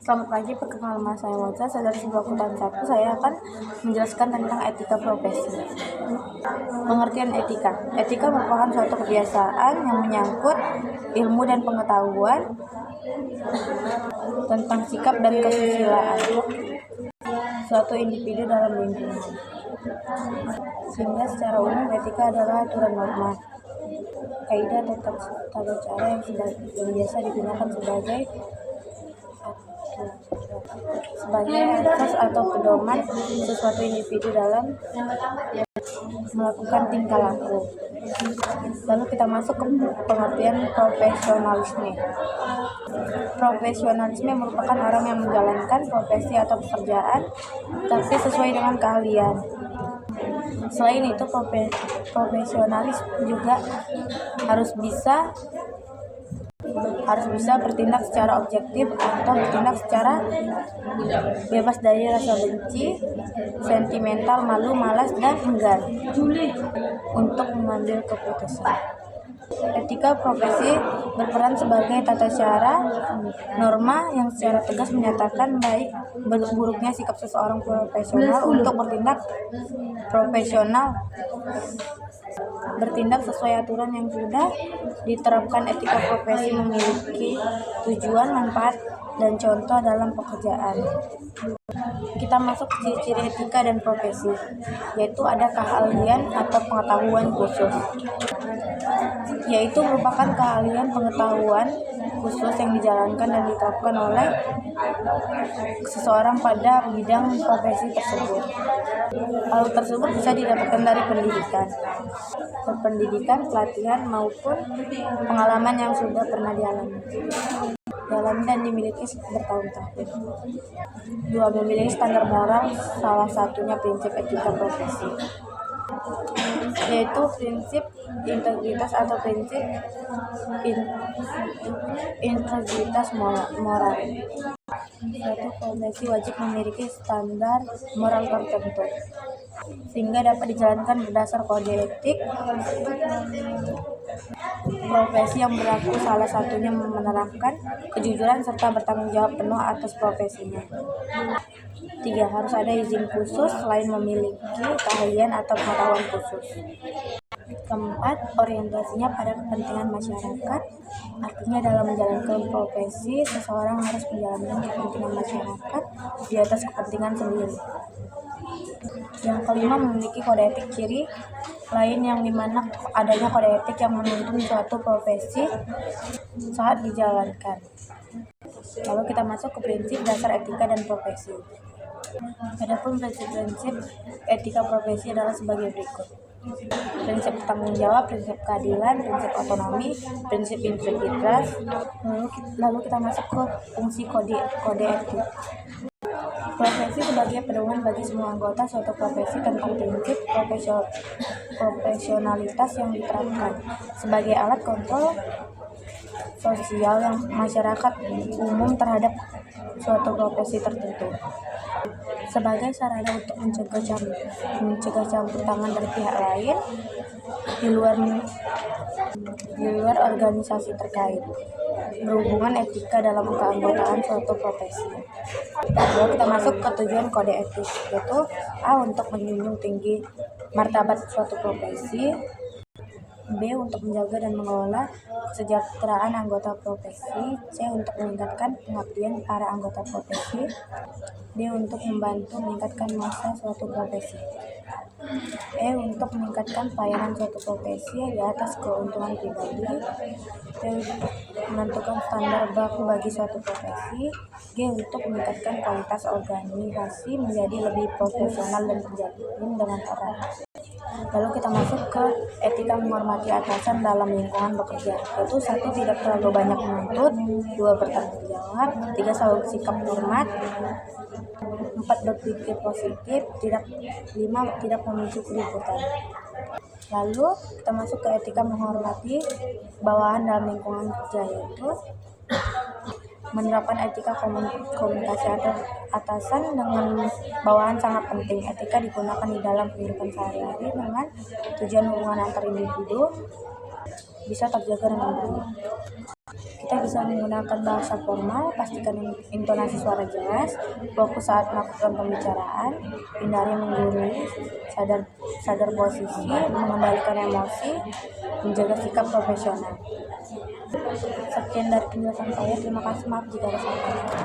Selamat pagi, perkenalkan nama saya Moza. Saya dari sebuah Kutan 1. Saya akan menjelaskan tentang etika profesi. Pengertian etika. Etika merupakan suatu kebiasaan yang menyangkut ilmu dan pengetahuan tentang sikap dan kesusilaan suatu individu dalam lingkungan. Sehingga secara umum etika adalah aturan norma, kaidah atau tata cara yang biasa digunakan sebagai asas atau pedoman sesuatu individu dalam melakukan tingkah laku. Lalu kita masuk ke pengertian profesionalisme. Profesionalisme merupakan orang yang menjalankan profesi atau pekerjaan tapi sesuai dengan keahlian. Selain itu, profesionalis juga harus bisa bertindak secara objektif atau bertindak secara bebas dari rasa benci, sentimental, malu, malas, dan enggan untuk mengambil keputusan. Etika profesi berperan sebagai tata cara norma yang secara tegas menyatakan baik buruknya sikap seseorang profesional untuk bertindak sesuai aturan yang sudah diterapkan. Etika profesi memiliki tujuan, manfaat, dan contoh dalam pekerjaan. Kita masuk ke ciri-ciri etika dan profesi, yaitu ada keahlian atau pengetahuan khusus, yaitu merupakan keahlian pengetahuan khusus yang dijalankan dan diterapkan oleh seseorang pada bidang profesi tersebut. Hal tersebut bisa didapatkan dari pendidikan, pelatihan, maupun pengalaman yang sudah pernah dialami dan dimiliki bertahun-tahun. 2. Memiliki standar moral, salah satunya prinsip etika profesi, yaitu prinsip integritas atau prinsip integritas moral. Suatu profesi wajib memiliki standar moral tertentu sehingga dapat dijalankan berdasar kode etik profesi yang berlaku, salah satunya menerapkan kejujuran serta bertanggung jawab penuh atas profesinya. 3. Harus ada izin khusus selain memiliki keahlian atau pengetahuan khusus. 4. Orientasinya pada kepentingan masyarakat, artinya dalam menjalankan profesi, seseorang harus menjalankan kepentingan masyarakat di atas kepentingan sendiri. Yang kelima, memiliki kode etik. Ciri lain yang dimana adanya kode etik yang menuntun suatu profesi saat dijalankan. Lalu kita masuk ke prinsip dasar etika dan profesi. Adapun prinsip-prinsip etika profesi adalah sebagai berikut: prinsip tanggung jawab, prinsip keadilan, prinsip otonomi, prinsip integritas. Lalu kita masuk ke fungsi kode etik. Profesi sebagai pedoman bagi semua anggota suatu profesi tentang prinsip profesionalitas yang diterapkan sebagai alat kontrol sosial yang masyarakat umum terhadap suatu profesi tertentu, sebagai sarana untuk mencegah campur tangan dari pihak lain di luar organisasi terkait berhubungan etika dalam keanggotaan suatu profesi. Lalu kita masuk ke tujuan kode etik, yaitu A. Untuk menjunjung tinggi martabat suatu profesi, B. Untuk menjaga dan mengelola kesejahteraan anggota profesi, C. Untuk meningkatkan pengabdian para anggota profesi, D. Untuk membantu meningkatkan masa suatu profesi, E. Untuk meningkatkan pelayanan suatu profesi di atas keuntungan pribadi, F. Menentukan standar baku bagi suatu profesi, G. Untuk meningkatkan kualitas organisasi menjadi lebih profesional dan terjalin dengan erat. Lalu kita masuk ke etika menghormati atasan dalam lingkungan bekerja, yaitu 1. Tidak terlalu banyak menuntut, 2. Bertanggung jawab, 3. Selalu bersikap hormat, 4. Berpikir positif, 5. Tidak memicu keributan. Lalu kita masuk ke etika menghormati bawahan dalam lingkungan kerja, yaitu menerapkan etika komunikasi atasan dengan bawahan sangat penting. Etika digunakan di dalam kehidupan sehari-hari dengan tujuan hubungan antar individu bisa terjaga dengan baik. Kita bisa menggunakan bahasa formal, pastikan intonasi suara jelas, fokus saat melakukan pembicaraan, hindari menggurui, sadar posisi, mengendalikan emosi, menjaga sikap profesional. Sekian dari penjelasan saya. Terima kasih. Maaf jika ada salah kata.